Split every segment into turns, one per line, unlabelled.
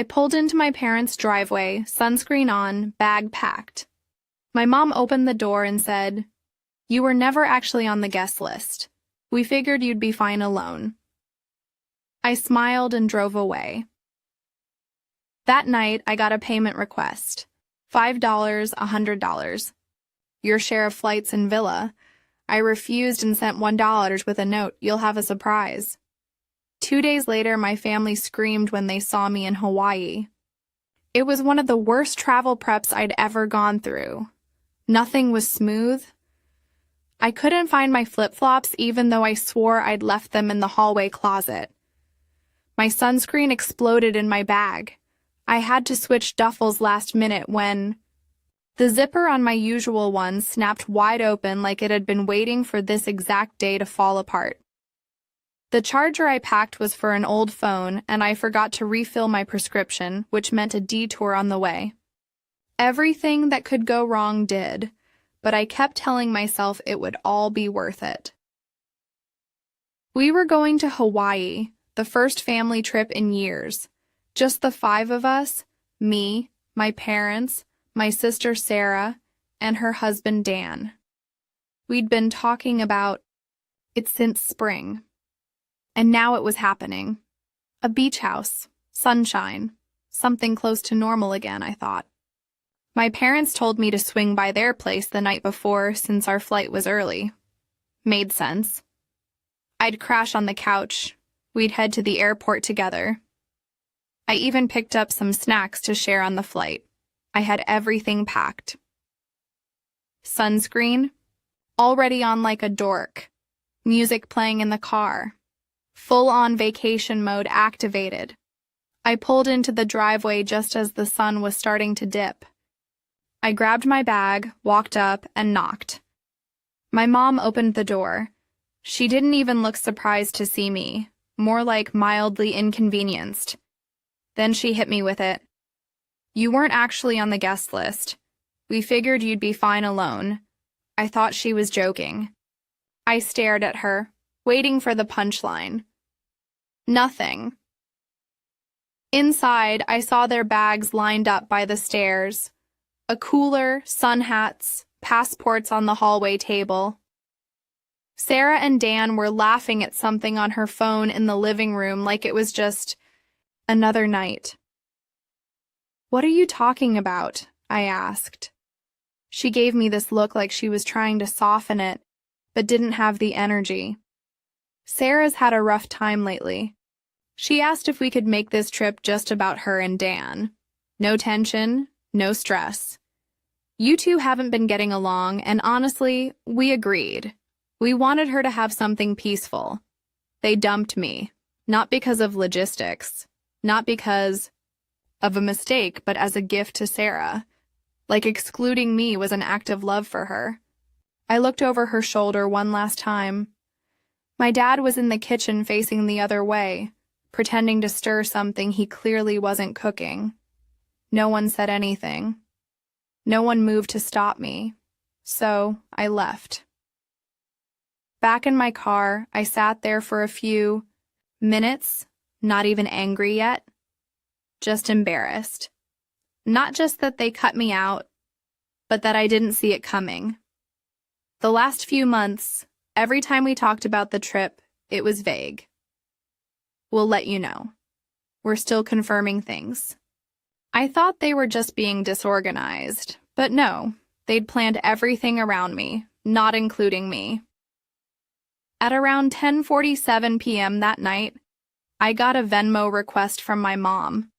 I pulled into my parents' driveway, sunscreen on, bag packed. My mom opened the door and said, "You were never actually on the guest list. We figured you'd be fine alone." I smiled and drove away. That night, I got a payment request. $5, $100. Your share of flights and villa. I refused and sent $1 with a note, "You'll have a surprise." 2 days later, my family screamed when they saw me in Hawaii. It was one of the worst travel preps I'd ever gone through. Nothing was smooth. I couldn't find my flip-flops even though I swore I'd left them in the hallway closet. My sunscreen exploded in my bag. I had to switch duffels last minute when the zipper on my usual one snapped wide open like it had been waiting for this exact day to fall apart. The charger I packed was for an old phone, and I forgot to refill my prescription, which meant a detour on the way. Everything that could go wrong did, but I kept telling myself it would all be worth it. We were going to Hawaii, the first family trip in years. Just the 5 of us, me, my parents, my sister Sarah, and her husband Dan. We'd been talking about it since spring. And now it was happening. A beach house, sunshine, something close to normal again, I thought. My parents told me to swing by their place the night before since our flight was early. Made sense. I'd crash on the couch. We'd head to the airport together. I even picked up some snacks to share on the flight. I had everything packed. Sunscreen, already on like a dork. Music playing in the car. Full-on vacation mode activated. I pulled into the driveway just as the sun was starting to dip. I grabbed my bag, walked up, and knocked. My mom opened the door. She didn't even look surprised to see me, more like mildly inconvenienced. Then she hit me with it. "You weren't actually on the guest list. We figured you'd be fine alone." I thought she was joking. I stared at her, waiting for the punchline. Nothing. Inside, I saw their bags lined up by the stairs. A cooler, sun hats, passports on the hallway table. Sarah and Dan were laughing at something on her phone in the living room like it was just another night. "What are you talking about?" I asked. She gave me this look like she was trying to soften it, but didn't have the energy. Sarah's had a rough time lately. She asked if we could make this trip just about her and Dan. No tension, no stress. You two haven't been getting along, and honestly, we agreed. We wanted her to have something peaceful. They dumped me, not because of logistics, not because of a mistake, but as a gift to Sarah. Like excluding me was an act of love for her. I looked over her shoulder one last time. My dad was in the kitchen facing the other way, pretending to stir something he clearly wasn't cooking. No one said anything. No one moved to stop me, so I left. Back in my car, I sat there for a few minutes, not even angry yet, just embarrassed. Not just that they cut me out, but that I didn't see it coming. The last few months, every time we talked about the trip, it was vague. "We'll let you know. We're still confirming things." I thought they were just being disorganized, but no, they'd planned everything around me, not including me. At around 10:47 p.m. that night, I got a Venmo request from my mom.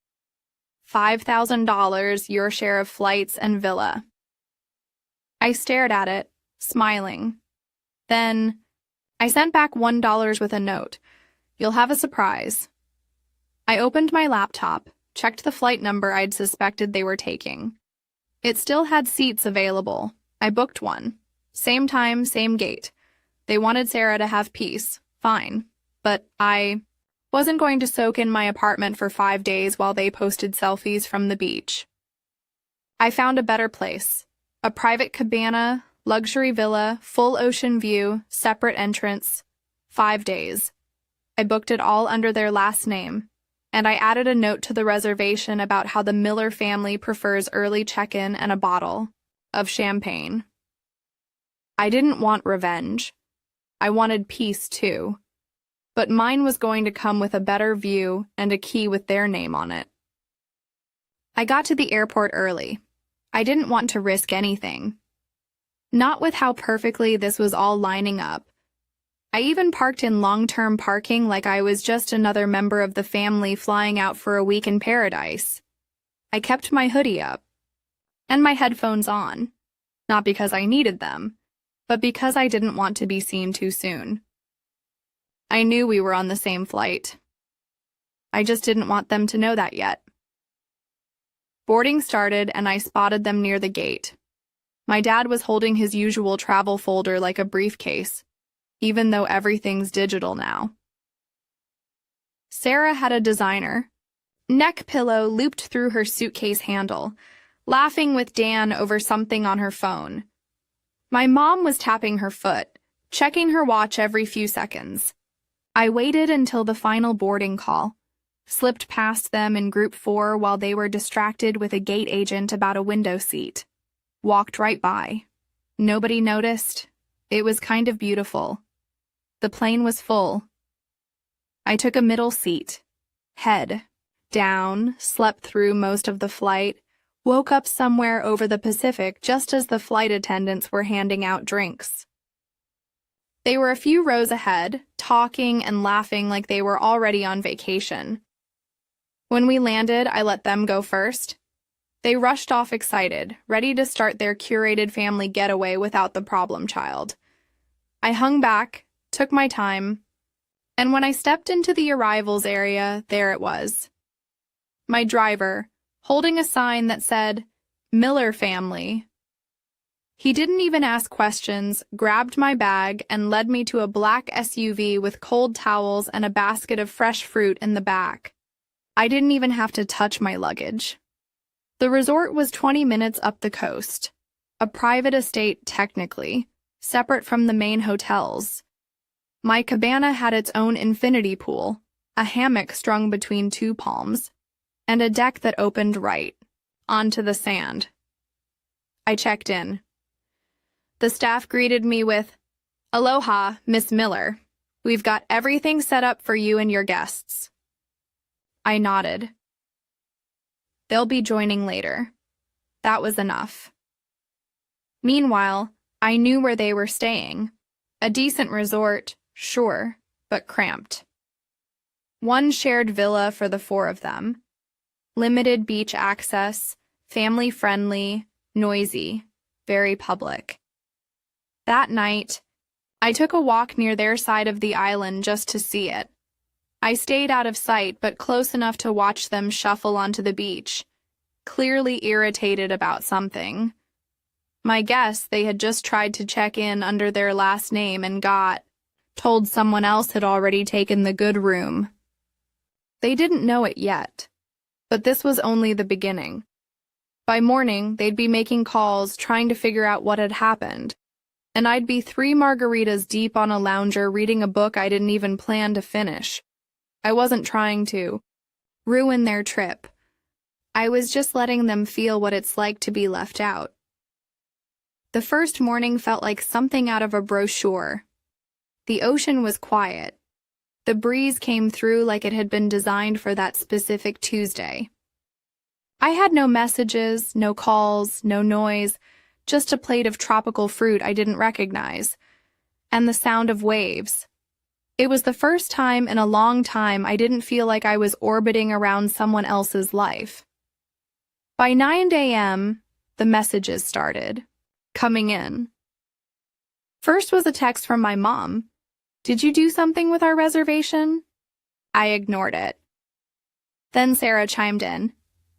$5,000, your share of flights and villa. I stared at it, smiling. Then, I sent back $1 with a note. "You'll have a surprise." I opened my laptop, checked the flight number I'd suspected they were taking. It still had seats available. I booked one. Same time, same gate. They wanted Sarah to have peace. Fine. But I wasn't going to soak in my apartment for 5 days while they posted selfies from the beach. I found a better place. A private cabana, luxury villa, full ocean view, separate entrance. 5 days. I booked it all under their last name. and I added a note to the reservation about how the Miller family prefers early check-in and a bottle of champagne. I didn't want revenge. I wanted peace, too. But mine was going to come with a better view and a key with their name on it. I got to the airport early. I didn't want to risk anything. Not with how perfectly this was all lining up. I even parked in long-term parking like I was just another member of the family flying out for a week in paradise. I kept my hoodie up and my headphones on, not because I needed them, but because I didn't want to be seen too soon. I knew we were on the same flight. I just didn't want them to know that yet. Boarding started and I spotted them near the gate. My dad was holding his usual travel folder like a briefcase, even though everything's digital now. Sarah had a designer neck pillow looped through her suitcase handle, laughing with Dan over something on her phone. My mom was tapping her foot, checking her watch every few seconds. I waited until the final boarding call, slipped past them in group 4 while they were distracted with a gate agent about a window seat. Walked right by. Nobody noticed. It was kind of beautiful. The plane was full. I took a middle seat. Head down, slept through most of the flight, woke up somewhere over the Pacific just as the flight attendants were handing out drinks. They were a few rows ahead, talking and laughing like they were already on vacation. When we landed, I let them go first. They rushed off excited, ready to start their curated family getaway without the problem child. I hung back, took my time, and when I stepped into the arrivals area, there it was. My driver, holding a sign that said, Miller family. He didn't even ask questions, grabbed my bag, and led me to a black SUV with cold towels and a basket of fresh fruit in the back. I didn't even have to touch my luggage. The resort was 20 minutes up the coast, a private estate technically, separate from the main hotels. My cabana had its own infinity pool, a hammock strung between 2 palms, and a deck that opened right onto the sand. I checked in. The staff greeted me with, "Aloha, Miss Miller. We've got everything set up for you and your guests." I nodded. They'll be joining later. That was enough. Meanwhile, I knew where they were staying. A decent resort, sure, but cramped. One shared villa for the 4 of them. Limited beach access, family-friendly, noisy, very public. That night, I took a walk near their side of the island just to see it. I stayed out of sight but close enough to watch them shuffle onto the beach, clearly irritated about something. My guess they had just tried to check in under their last name and got told someone else had already taken the good room. They didn't know it yet, but this was only the beginning. By morning, they'd be making calls trying to figure out what had happened, and I'd be 3 margaritas deep on a lounger reading a book I didn't even plan to finish. I wasn't trying to ruin their trip. I was just letting them feel what it's like to be left out. The first morning felt like something out of a brochure. The ocean was quiet. The breeze came through like it had been designed for that specific Tuesday. I had no messages, no calls, no noise, just a plate of tropical fruit I didn't recognize, and the sound of waves. It was the first time in a long time I didn't feel like I was orbiting around someone else's life. By 9 a.m., the messages started coming in. First was a text from my mom. "Did you do something with our reservation?" I ignored it. Then Sarah chimed in.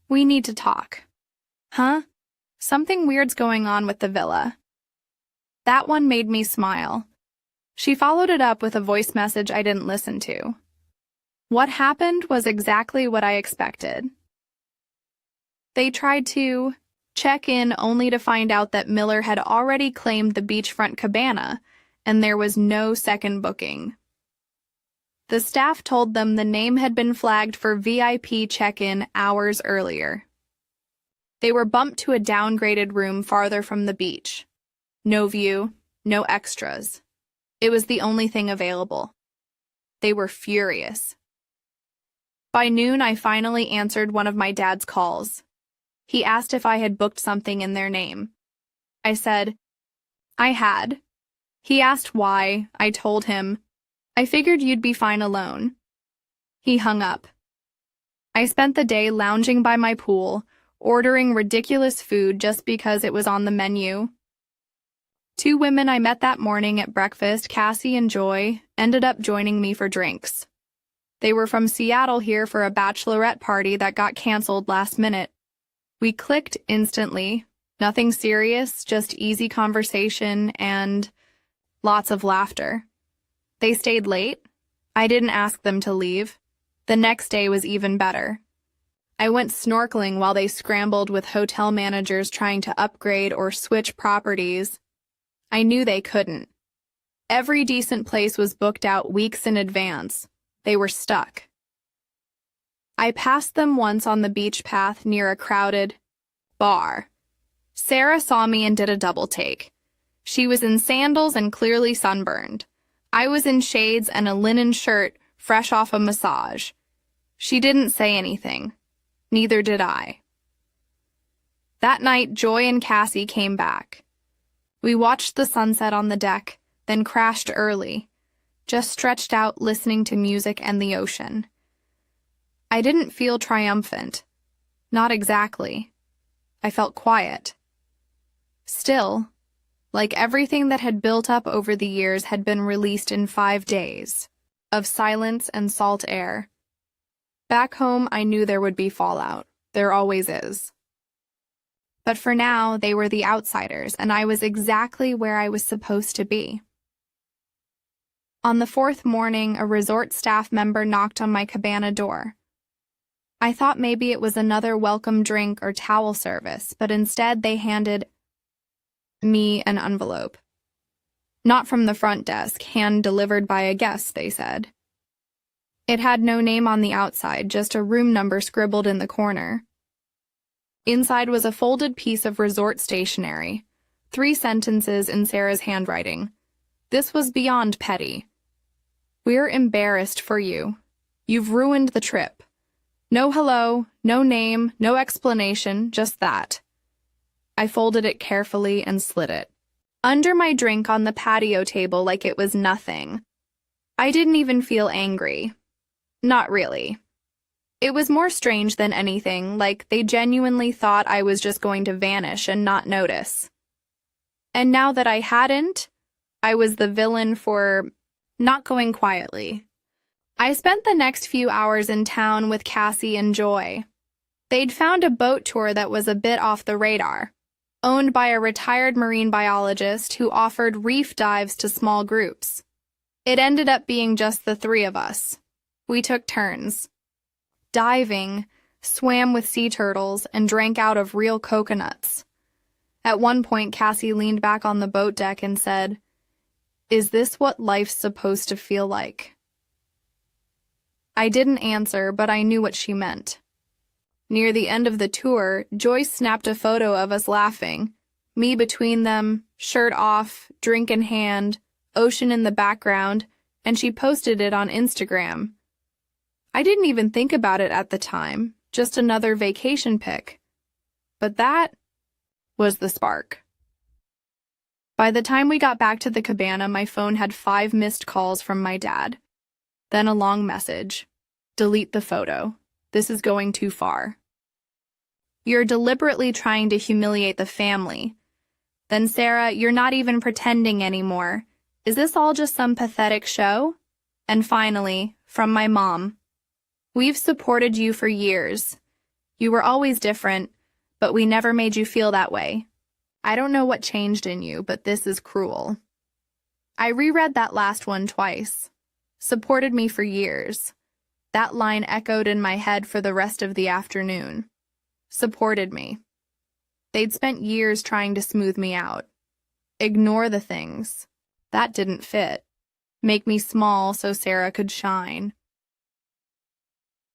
"We need to talk." "Huh? Something weird's going on with the villa." That one made me smile. She followed it up with a voice message I didn't listen to. What happened was exactly what I expected. They tried to check in only to find out that Miller had already claimed the beachfront cabana, and there was no second booking. The staff told them the name had been flagged for VIP check-in hours earlier. They were bumped to a downgraded room farther from the beach. No view, no extras. It was the only thing available. They were furious. By noon, I finally answered one of my dad's calls. He asked if I had booked something in their name. I said, I had. He asked why. I told him, I figured you'd be fine alone. He hung up. I spent the day lounging by my pool, ordering ridiculous food just because it was on the menu. Two women I met that morning at breakfast, Cassie and Joy, ended up joining me for drinks. They were from Seattle here for a bachelorette party that got canceled last minute. We clicked instantly. Nothing serious, just easy conversation and lots of laughter. They stayed late. I didn't ask them to leave. The next day was even better. I went snorkeling while they scrambled with hotel managers trying to upgrade or switch properties. I knew they couldn't. Every decent place was booked out weeks in advance. They were stuck. I passed them once on the beach path near a crowded bar. Sarah saw me and did a double take. She was in sandals and clearly sunburned. I was in shades and a linen shirt fresh off a massage. She didn't say anything. Neither did I. That night, Joy and Cassie came back. We watched the sunset on the deck, then crashed early, just stretched out listening to music and the ocean. I didn't feel triumphant. Not exactly. I felt quiet. Still, like everything that had built up over the years had been released in 5 days, of silence and salt air. Back home, I knew there would be fallout. There always is. But for now, they were the outsiders, and I was exactly where I was supposed to be. On the 4th morning, a resort staff member knocked on my cabana door. I thought maybe it was another welcome drink or towel service, but instead they handed me an envelope. Not from the front desk, hand-delivered by a guest, they said. It had no name on the outside, just a room number scribbled in the corner. Inside was a folded piece of resort stationery, 3 sentences in Sarah's handwriting. This was beyond petty. We're embarrassed for you. You've ruined the trip. No hello, no name, no explanation, just that. I folded it carefully and slid it under my drink on the patio table like it was nothing. I didn't even feel angry. Not really. It was more strange than anything, like they genuinely thought I was just going to vanish and not notice. And now that I hadn't, I was the villain for not going quietly. I spent the next few hours in town with Cassie and Joy. They'd found a boat tour that was a bit off the radar, owned by a retired marine biologist who offered reef dives to small groups. It ended up being just the 3 of us. We took turns. Diving, swam with sea turtles, and drank out of real coconuts. At one point, Cassie leaned back on the boat deck and said, "Is this what life's supposed to feel like?" I didn't answer, but I knew what she meant. Near the end of the tour, Joyce snapped a photo of us laughing, me between them, shirt off, drink in hand, ocean in the background, and she posted it on Instagram. I didn't even think about it at the time, just another vacation pic. But that was the spark. By the time we got back to the cabana, my phone had 5 missed calls from my dad. Then a long message. "Delete the photo. This is going too far. You're deliberately trying to humiliate the family. Then Sarah, you're not even pretending anymore. Is this all just some pathetic show?" And finally, from my mom. "We've supported you for years. You were always different, but we never made you feel that way. I don't know what changed in you, but this is cruel." I reread that last one twice. Supported me for years. That line echoed in my head for the rest of the afternoon. Supported me. They'd spent years trying to smooth me out. Ignore the things. That didn't fit. make me small so Sarah could shine.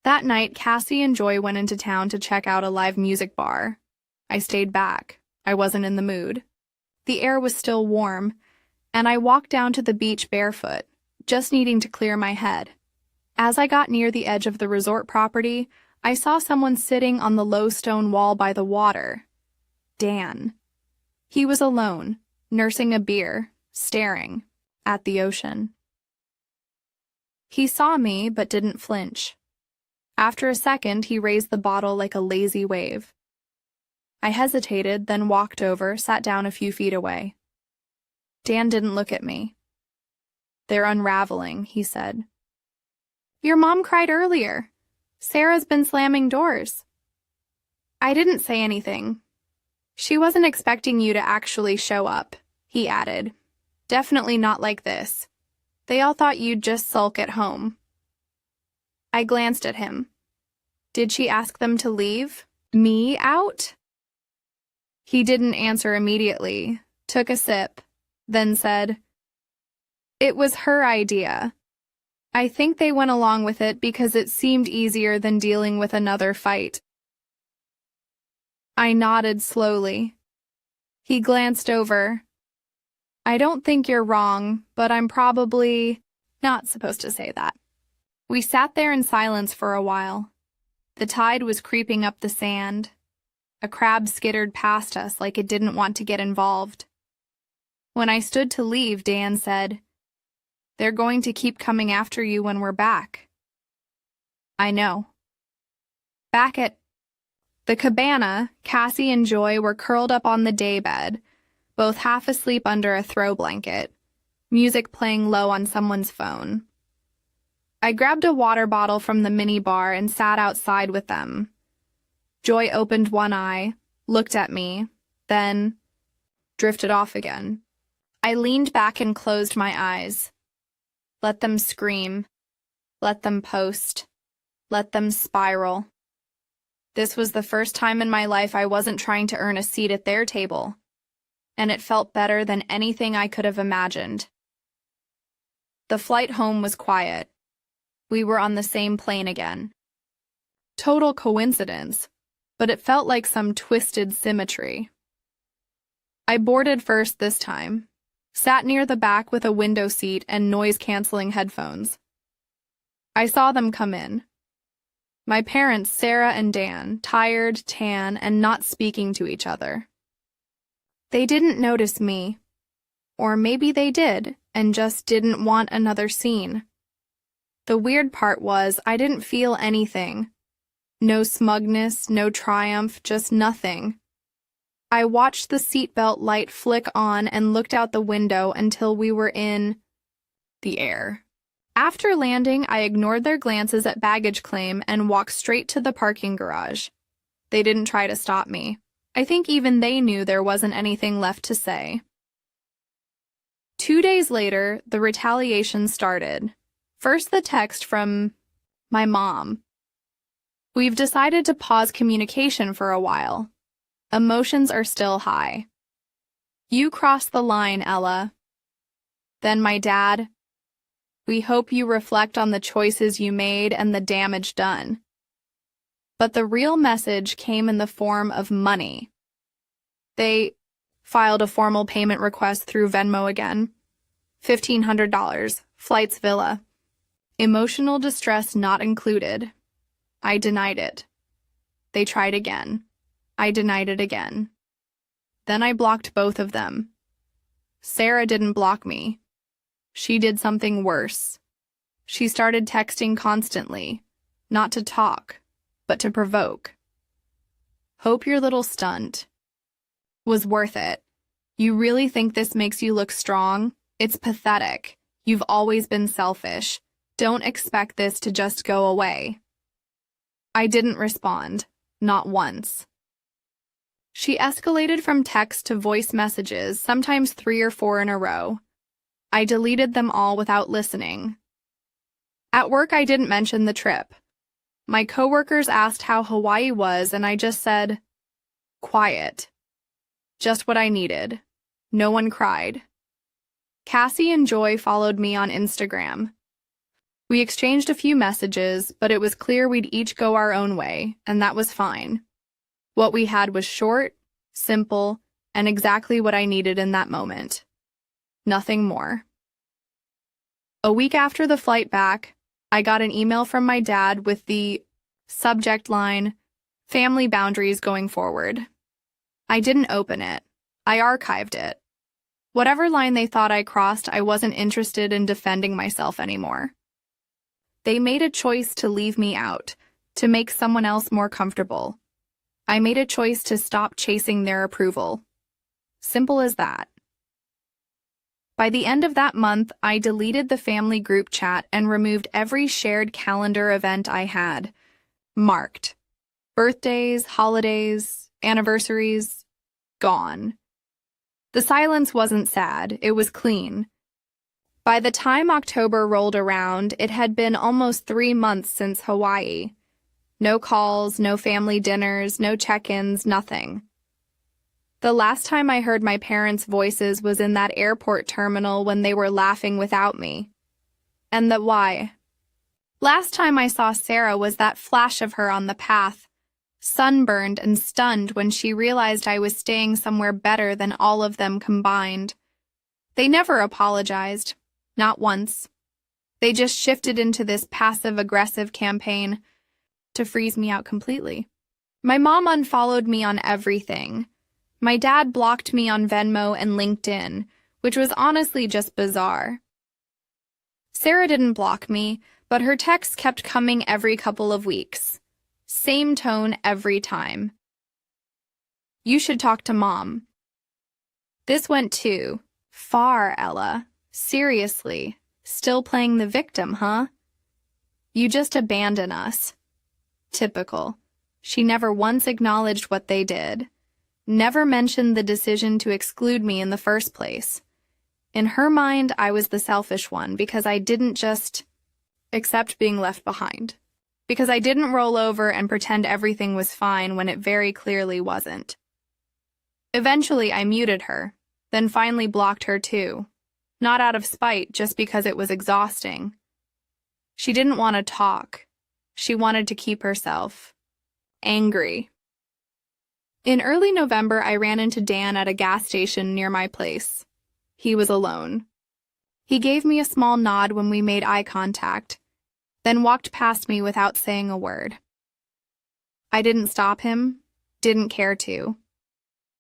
That night, Cassie and Joy went into town to check out a live music bar. I stayed back. I wasn't in the mood. The air was still warm, and I walked down to the beach barefoot, just needing to clear my head. As I got near the edge of the resort property, I saw someone sitting on the low stone wall by the water. Dan. He was alone, nursing a beer, staring at the ocean. He saw me but didn't flinch. After a second, he raised the bottle like a lazy wave. I hesitated, then walked over, sat down a few feet away. Dan didn't look at me. "They're unraveling," he said. "Your mom cried earlier. Sarah's been slamming doors." I didn't say anything. "She wasn't expecting you to actually show up," he added. "Definitely not like this. They all thought you'd just sulk at home." I glanced at him. Did she ask them to leave? Me out? He didn't answer immediately, took a sip, then said, "It was her idea. I think they went along with it because it seemed easier than dealing with another fight." I nodded slowly. He glanced over. "I don't think you're wrong, but I'm probably not supposed to say that." We sat there in silence for a while. The tide was creeping up the sand. A crab skittered past us like it didn't want to get involved. When I stood to leave, Dan said, "They're going to keep coming after you when we're back." I know. Back at the cabana, Cassie and Joy were curled up on the daybed, both half asleep under a throw blanket, music playing low on someone's phone. I grabbed a water bottle from the minibar and sat outside with them. Joy opened one eye, looked at me, then drifted off again. I leaned back and closed my eyes. Let them scream. Let them post. Let them spiral. This was the first time in my life I wasn't trying to earn a seat at their table, and it felt better than anything I could have imagined. The flight home was quiet. We were on the same plane again. Total coincidence, but it felt like some twisted symmetry. I boarded first this time, sat near the back with a window seat and noise-canceling headphones. I saw them come in. My parents, Sarah and Dan, tired, tan, and not speaking to each other. They didn't notice me. Or maybe they did, and just didn't want another scene. The weird part was I didn't feel anything. No smugness, no triumph, just nothing. I watched the seatbelt light flick on and looked out the window until we were in the air. After landing, I ignored their glances at baggage claim and walked straight to the parking garage. They didn't try to stop me. I think even they knew there wasn't anything left to say. 2 days later, the retaliation started. First, the text from my mom. "We've decided to pause communication for a while. Emotions are still high. You crossed the line, Ella." Then my dad, "We hope you reflect on the choices you made and the damage done." But the real message came in the form of money. They filed a formal payment request through Venmo again. $1,500, flights, villa. Emotional distress not included. I denied it. They tried again. I denied it again. Then I blocked both of them. Sarah didn't block me. She did something worse. She started texting constantly, not to talk, but to provoke. "Hope your little stunt was worth it. You really think this makes you look strong? It's pathetic. You've always been selfish. Don't expect this to just go away." I didn't respond, not once. She escalated from text to voice messages, sometimes 3 or 4 in a row. I deleted them all without listening. At work, I didn't mention the trip. My coworkers asked how Hawaii was, and I just said, "Quiet." Just what I needed. No one cried. Cassie and Joy followed me on Instagram. We exchanged a few messages, but it was clear we'd each go our own way, and that was fine. What we had was short, simple, and exactly what I needed in that moment. Nothing more. A week after the flight back, I got an email from my dad with the subject line, "Family boundaries going forward." I didn't open it. I archived it. Whatever line they thought I crossed, I wasn't interested in defending myself anymore. They made a choice to leave me out, to make someone else more comfortable. I made a choice to stop chasing their approval. Simple as that. By the end of that month, I deleted the family group chat and removed every shared calendar event I had. Marked. Birthdays, holidays, anniversaries, gone. The silence wasn't sad, it was clean. By the time October rolled around, it had been almost 3 months since Hawaii. No calls, no family dinners, no check-ins, nothing. The last time I heard my parents' voices was in that airport terminal when they were laughing without me. And that why? Last time I saw Sarah was that flash of her on the path, sunburned and stunned when she realized I was staying somewhere better than all of them combined. They never apologized, not once. They just shifted into this passive-aggressive campaign to freeze me out completely. My mom unfollowed me on everything. My dad blocked me on Venmo and LinkedIn, which was honestly just bizarre. Sarah didn't block me, but her texts kept coming every couple of weeks. Same tone every time. "You should talk to Mom." This went too far, Ella. Seriously, still playing the victim, huh? You just abandon us. Typical. She never once acknowledged what they did. Never mentioned the decision to exclude me in the first place. In her mind, I was the selfish one because I didn't just accept being left behind. Because I didn't roll over and pretend everything was fine when it very clearly wasn't. Eventually, I muted her, then finally blocked her too. Not out of spite, just because it was exhausting. She didn't want to talk. She wanted to keep herself angry. In early November, I ran into Dan at a gas station near my place. He was alone. He gave me a small nod when we made eye contact, then walked past me without saying a word. I didn't stop him, didn't care to.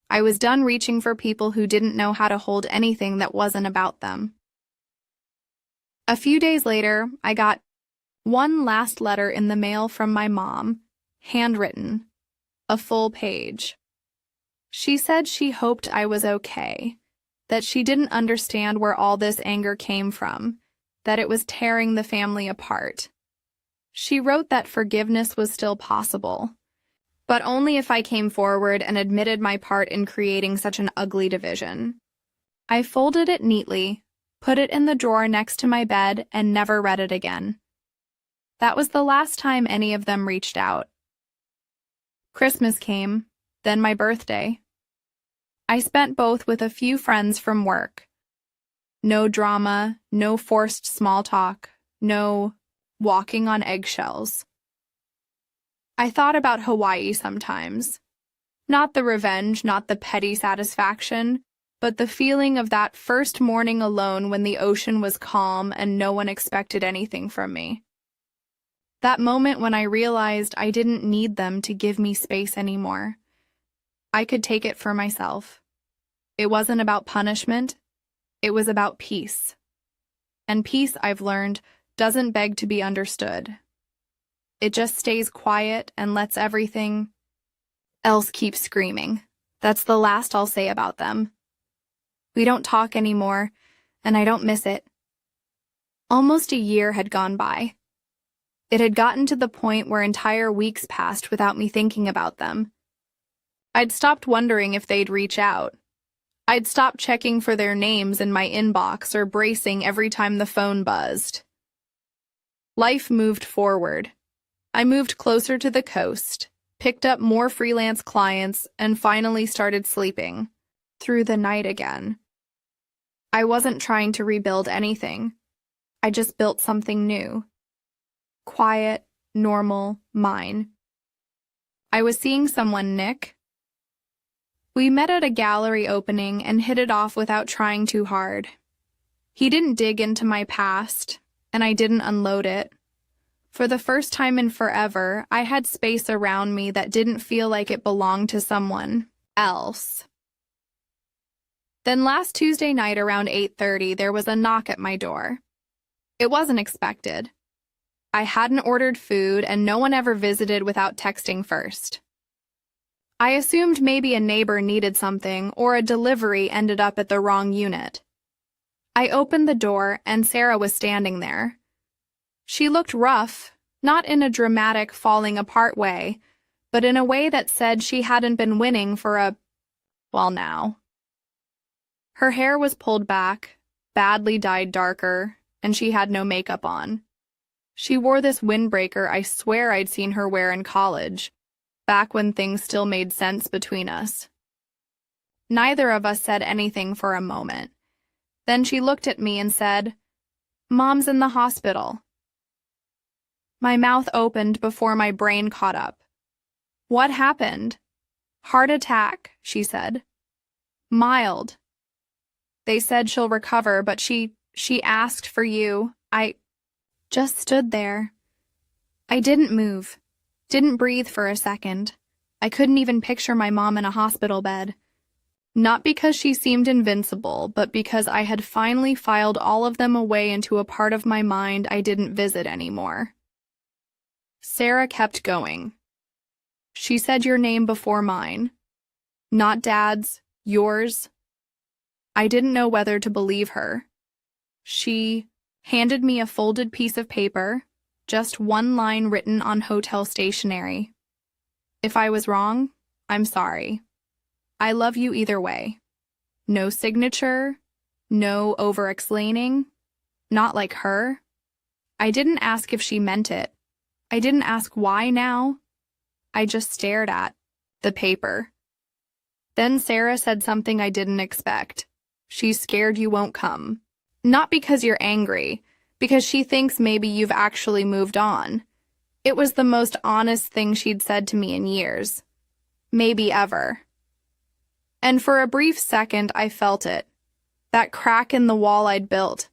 I was done reaching for people who didn't know how to hold anything that wasn't about them. A few days later, I got one last letter in the mail from my mom, handwritten, a full page. She said she hoped I was okay, that she didn't understand where all this anger came from, that it was tearing the family apart. She wrote that forgiveness was still possible, but only if I came forward and admitted my part in creating such an ugly division. I folded it neatly, put it in the drawer next to my bed, and never read it again. That was the last time any of them reached out. Christmas came, then my birthday. I spent both with a few friends from work. No drama, no forced small talk, no walking on eggshells. I thought about Hawaii sometimes. Not the revenge, not the petty satisfaction, but the feeling of that first morning alone when the ocean was calm and no one expected anything from me. That moment when I realized I didn't need them to give me space anymore. I could take it for myself. It wasn't about punishment, it was about peace. And peace, I've learned, doesn't beg to be understood. It just stays quiet and lets everything else keep screaming. That's the last I'll say about them. We don't talk anymore, and I don't miss it. Almost a year had gone by. It had gotten to the point where entire weeks passed without me thinking about them. I'd stopped wondering if they'd reach out. I'd stopped checking for their names in my inbox or bracing every time the phone buzzed. Life moved forward. I moved closer to the coast, picked up more freelance clients, and finally started sleeping through the night again. I wasn't trying to rebuild anything. I just built something new. Quiet, normal, mine. I was seeing someone, Nick. We met at a gallery opening and hit it off without trying too hard. He didn't dig into my past, and I didn't unload it. For the first time in forever, I had space around me that didn't feel like it belonged to someone else. Then last Tuesday night around 8:30, there was a knock at my door. It wasn't expected. I hadn't ordered food, and no one ever visited without texting first. I assumed maybe a neighbor needed something or a delivery ended up at the wrong unit. I opened the door, and Sarah was standing there. She looked rough, not in a dramatic falling apart way, but in a way that said she hadn't been winning for well, now. Her hair was pulled back, badly dyed darker, and she had no makeup on. She wore this windbreaker I swear I'd seen her wear in college, back when things still made sense between us. Neither of us said anything for a moment. Then she looked at me and said, "Mom's in the hospital." My mouth opened before my brain caught up. "What happened?" "Heart attack," she said. "Mild. They said she'll recover, but she asked for you." I just stood there. I didn't move, didn't breathe for a second. I couldn't even picture my mom in a hospital bed. Not because she seemed invincible, but because I had finally filed all of them away into a part of my mind I didn't visit anymore. Sarah kept going. She said your name before mine. Not Dad's, yours. I didn't know whether to believe her. She handed me a folded piece of paper, just one line written on hotel stationery. If I was wrong, I'm sorry. I love you either way. No signature, no over-explaining, not like her. I didn't ask if she meant it. I didn't ask why now. I just stared at the paper. Then Sarah said something I didn't expect. She's scared you won't come. Not because you're angry, because she thinks maybe you've actually moved on. It was the most honest thing she'd said to me in years. Maybe ever. And for a brief second, I felt it. That crack in the wall I'd built.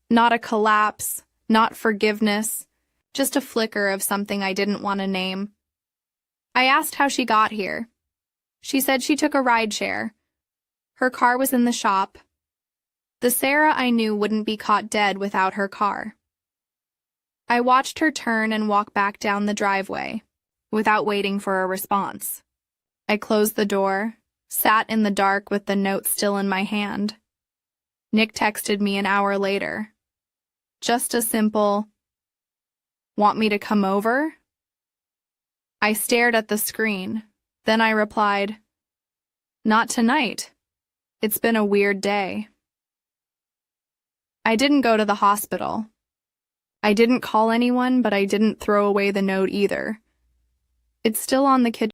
Not a collapse, not forgiveness, just a flicker of something I didn't want to name. I asked how she got here. She said she took a rideshare. Her car was in the shop. The Sarah I knew wouldn't be caught dead without her car. I watched her turn and walk back down the driveway, without waiting for a response. I closed the door, sat in the dark with the note still in my hand. Nick texted me an hour later. Just a simple, "Want me to come over?" I stared at the screen. Then I replied, "Not tonight. It's been a weird day." I didn't go to the hospital. I didn't call anyone, but I didn't throw away the note either. It's still on the kitchen